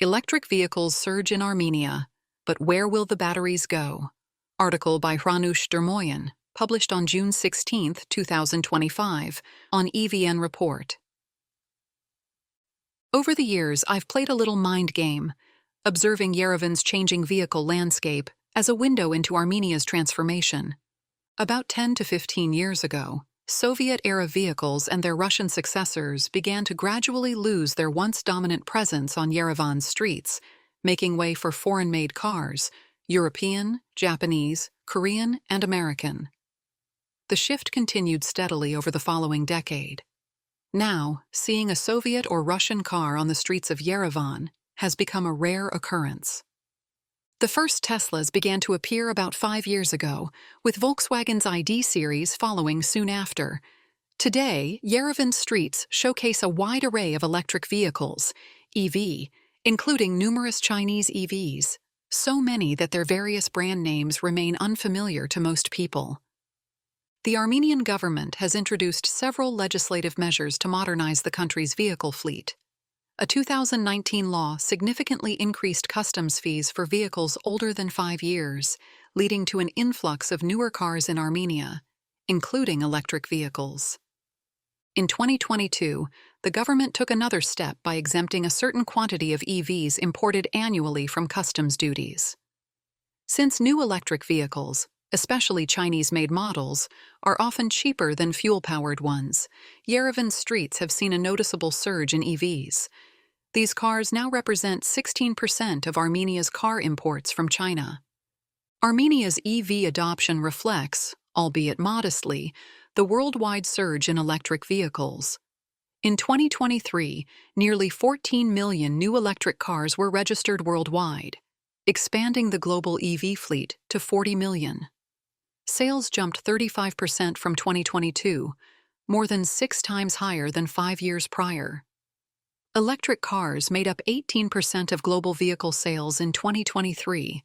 Electric vehicles surge in Armenia, but where will the batteries go? Article by Hranush Dermoyan, published on June 16, 2025, on EVN Report. Over the years, I've played a little mind game, observing Yerevan's changing vehicle landscape as a window into Armenia's transformation. About 10 to 15 years ago, Soviet-era vehicles and their Russian successors began to gradually lose their once dominant presence on Yerevan's streets, making way for foreign-made cars, European, Japanese, Korean, and American. The shift continued steadily over the following decade. Now, seeing a Soviet or Russian car on the streets of Yerevan has become a rare occurrence. The first Teslas began to appear about 5 years ago, with Volkswagen's ID series following soon after. Today, Yerevan streets showcase a wide array of electric vehicles, EV, including numerous Chinese EVs, so many that their various brand names remain unfamiliar to most people. The Armenian government has introduced several legislative measures to modernize the country's vehicle fleet. A 2019 law significantly increased customs fees for vehicles older than 5 years, leading to an influx of newer cars in Armenia, including electric vehicles. In 2022, the government took another step by exempting a certain quantity of EVs imported annually from customs duties. Since new electric vehicles, especially Chinese-made models, are often cheaper than fuel-powered ones, Yerevan streets have seen a noticeable surge in EVs. These cars now represent 16% of Armenia's car imports from China. Armenia's EV adoption reflects, albeit modestly, the worldwide surge in electric vehicles. In 2023, nearly 14 million new electric cars were registered worldwide, expanding the global EV fleet to 40 million. Sales jumped 35% from 2022, more than 6 times higher than 5 years prior. Electric cars made up 18% of global vehicle sales in 2023,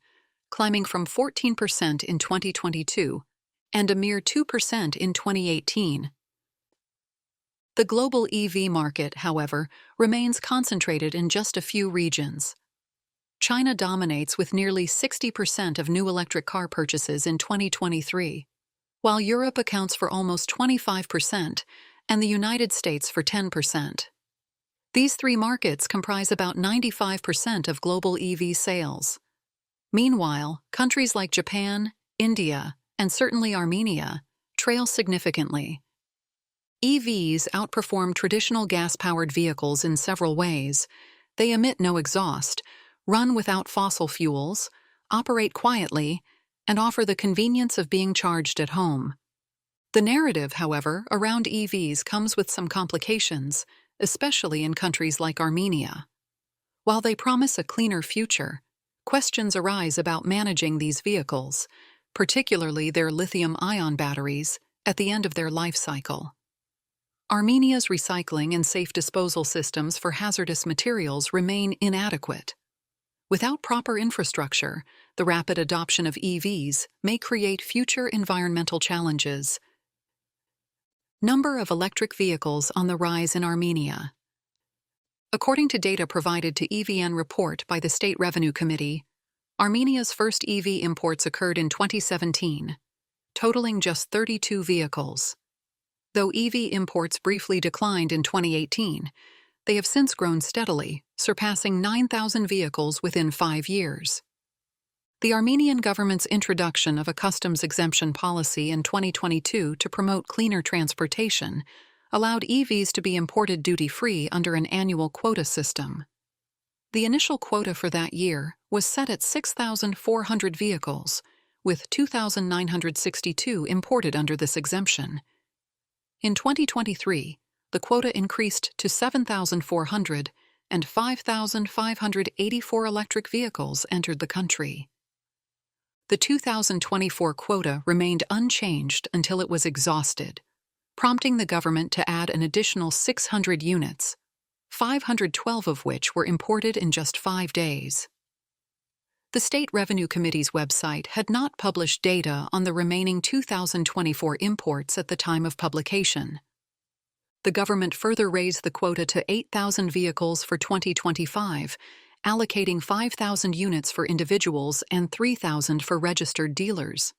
climbing from 14% in 2022 and a mere 2% in 2018. The global EV market, however, remains concentrated in just a few regions. China dominates with nearly 60% of new electric car purchases in 2023, while Europe accounts for almost 25% and the United States for 10%. These 3 markets comprise about 95% of global EV sales. Meanwhile, countries like Japan, India, and certainly Armenia trail significantly. EVs outperform traditional gas-powered vehicles in several ways. They emit no exhaust, run without fossil fuels, operate quietly, and offer the convenience of being charged at home. The narrative, however, around EVs comes with some complications, especially in countries like Armenia. While they promise a cleaner future, questions arise about managing these vehicles, particularly their lithium-ion batteries, at the end of their life cycle. Armenia's recycling and safe disposal systems for hazardous materials remain inadequate. Without proper infrastructure, the rapid adoption of EVs may create future environmental challenges. Number of electric vehicles on the rise in Armenia. According to data provided to EVN Report by the State Revenue Committee, Armenia's first EV imports occurred in 2017, totaling just 32 vehicles. Though EV imports briefly declined in 2018, they have since grown steadily, surpassing 9,000 vehicles within 5 years. The Armenian government's introduction of a customs exemption policy in 2022 to promote cleaner transportation allowed EVs to be imported duty-free under an annual quota system. The initial quota for that year was set at 6,400 vehicles, with 2,962 imported under this exemption. In 2023, the quota increased to 7,400 and 5,584 electric vehicles entered the country. The 2024 quota remained unchanged until it was exhausted, prompting the government to add an additional 600 units, 512 of which were imported in just 5 days. The State Revenue Committee's website had not published data on the remaining 2024 imports at the time of publication. The government further raised the quota to 8,000 vehicles for 2025 allocating 5,000 units for individuals and 3,000 for registered dealers.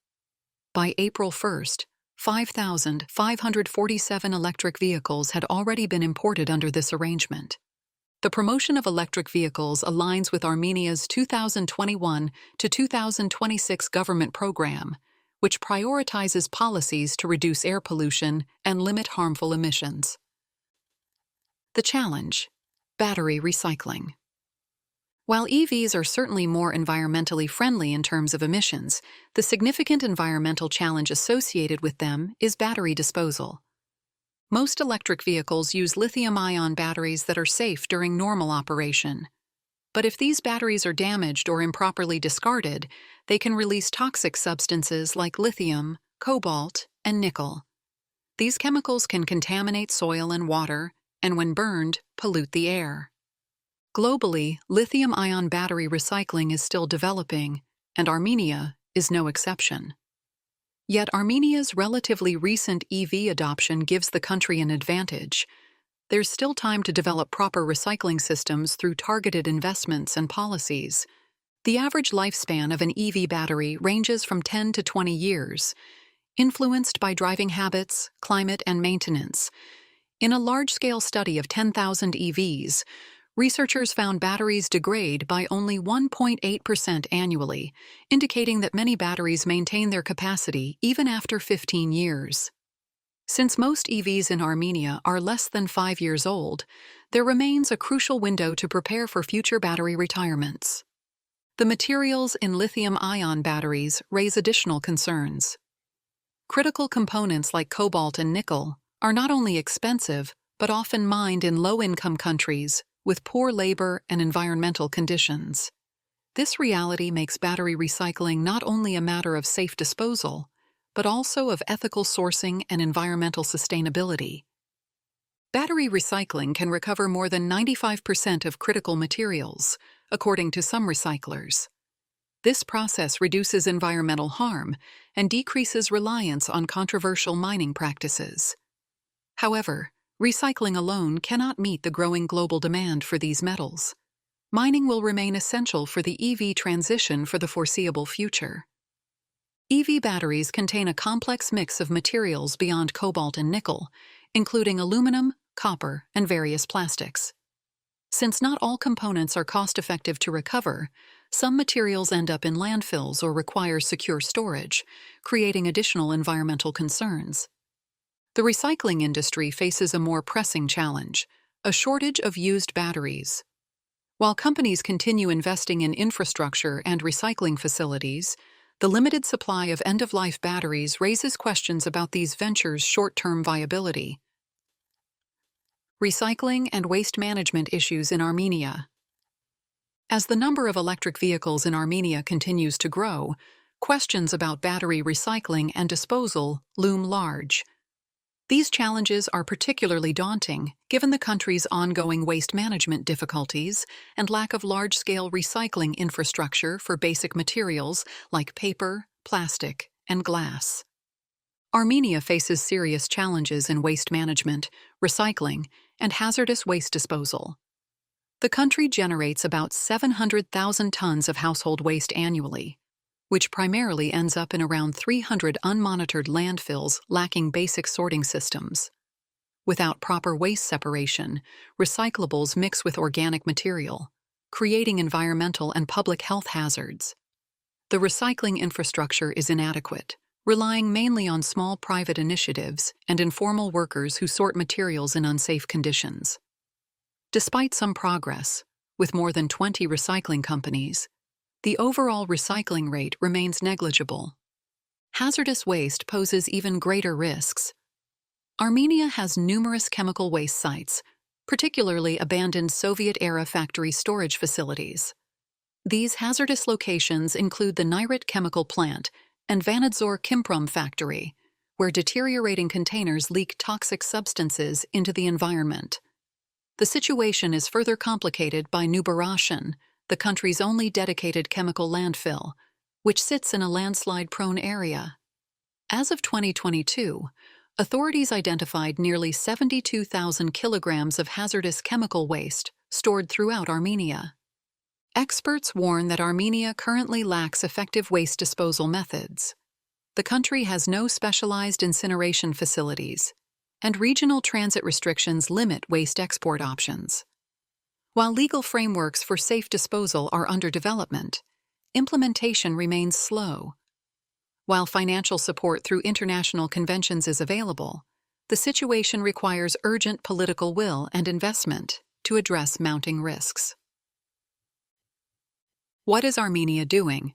By April 1st, 5,547 electric vehicles had already been imported under this arrangement. The promotion of electric vehicles aligns with Armenia's 2021 to 2026 government program, which prioritizes policies to reduce air pollution and limit harmful emissions. The challenge: battery recycling. While EVs are certainly more environmentally friendly in terms of emissions, the significant environmental challenge associated with them is battery disposal. Most electric vehicles use lithium-ion batteries that are safe during normal operation. But if these batteries are damaged or improperly discarded, they can release toxic substances like lithium, cobalt, and nickel. These chemicals can contaminate soil and water, and when burned, pollute the air. Globally, lithium-ion battery recycling is still developing, and Armenia is no exception. Yet Armenia's relatively recent EV adoption gives the country an advantage. There's still time to develop proper recycling systems through targeted investments and policies. The average lifespan of an EV battery ranges from 10 to 20 years, influenced by driving habits, climate, and maintenance. In a large-scale study of 10,000 EVs, researchers found batteries degrade by only 1.8% annually, indicating that many batteries maintain their capacity even after 15 years. Since most EVs in Armenia are less than 5 years old, there remains a crucial window to prepare for future battery retirements. The materials in lithium-ion batteries raise additional concerns. Critical components like cobalt and nickel are not only expensive, but often mined in low-income countries with poor labor and environmental conditions. This reality makes battery recycling not only a matter of safe disposal, but also of ethical sourcing and environmental sustainability. Battery recycling can recover more than 95% of critical materials, according to some recyclers. This process reduces environmental harm and decreases reliance on controversial mining practices. However, recycling alone cannot meet the growing global demand for these metals. Mining will remain essential for the EV transition for the foreseeable future. EV batteries contain a complex mix of materials beyond cobalt and nickel, including aluminum, copper, and various plastics. Since not all components are cost-effective to recover, some materials end up in landfills or require secure storage, creating additional environmental concerns. The recycling industry faces a more pressing challenge: a shortage of used batteries. While companies continue investing in infrastructure and recycling facilities, the limited supply of end-of-life batteries raises questions about these ventures' short-term viability. Recycling and waste management issues in Armenia. As the number of electric vehicles in Armenia continues to grow, questions about battery recycling and disposal loom large. These challenges are particularly daunting, given the country's ongoing waste management difficulties and lack of large-scale recycling infrastructure for basic materials like paper, plastic, and glass. Armenia faces serious challenges in waste management, recycling, and hazardous waste disposal. The country generates about 700,000 tons of household waste annually, which primarily ends up in around 300 unmonitored landfills lacking basic sorting systems. Without proper waste separation, recyclables mix with organic material, creating environmental and public health hazards. The recycling infrastructure is inadequate, relying mainly on small private initiatives and informal workers who sort materials in unsafe conditions. Despite some progress, with more than 20 recycling companies, the overall recycling rate remains negligible. Hazardous waste poses even greater risks. Armenia has numerous chemical waste sites, particularly abandoned Soviet-era factory storage facilities. These hazardous locations include the Nairit chemical plant and Vanadzor Kimprom factory, where deteriorating containers leak toxic substances into the environment. The situation is further complicated by Nubarashan, the country's only dedicated chemical landfill, which sits in a landslide-prone area. As of 2022, authorities identified nearly 72,000 kilograms of hazardous chemical waste stored throughout Armenia. Experts warn that Armenia currently lacks effective waste disposal methods. The country has no specialized incineration facilities, and regional transit restrictions limit waste export options. While legal frameworks for safe disposal are under development, implementation remains slow. While financial support through international conventions is available, the situation requires urgent political will and investment to address mounting risks. What is Armenia doing?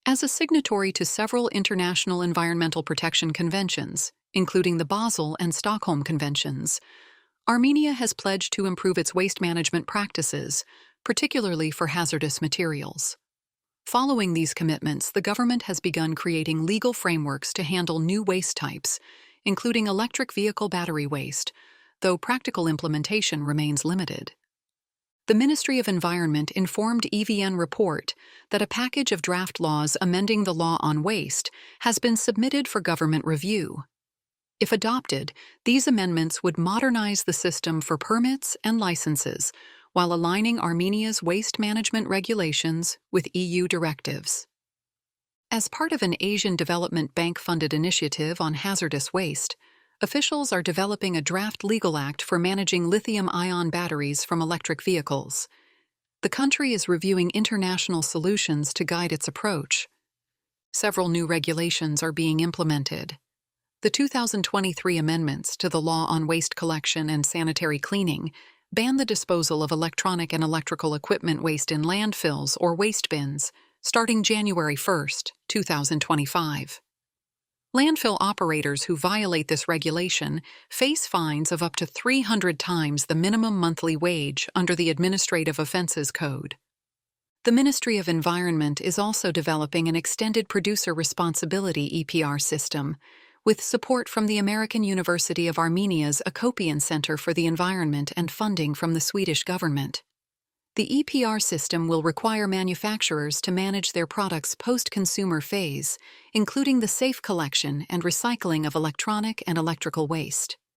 As a signatory to several international environmental protection conventions, including the Basel and Stockholm Conventions, Armenia has pledged to improve its waste management practices, particularly for hazardous materials. Following these commitments, the government has begun creating legal frameworks to handle new waste types, including electric vehicle battery waste, though practical implementation remains limited. The Ministry of Environment informed EVN Report that a package of draft laws amending the law on waste has been submitted for government review. If adopted, these amendments would modernize the system for permits and licenses while aligning Armenia's waste management regulations with EU directives. As part of an Asian Development Bank-funded initiative on hazardous waste, officials are developing a draft legal act for managing lithium-ion batteries from electric vehicles. The country is reviewing international solutions to guide its approach. Several new regulations are being implemented. The 2023 amendments to the Law on Waste Collection and Sanitary Cleaning ban the disposal of electronic and electrical equipment waste in landfills or waste bins, starting January 1, 2025. Landfill operators who violate this regulation face fines of up to 300 times the minimum monthly wage under the Administrative Offenses Code. The Ministry of Environment is also developing an extended producer responsibility EPR system, with support from the American University of Armenia's Akopian Center for the Environment and funding from the Swedish government. The EPR system will require manufacturers to manage their products' post-consumer phase, including the safe collection and recycling of electronic and electrical waste.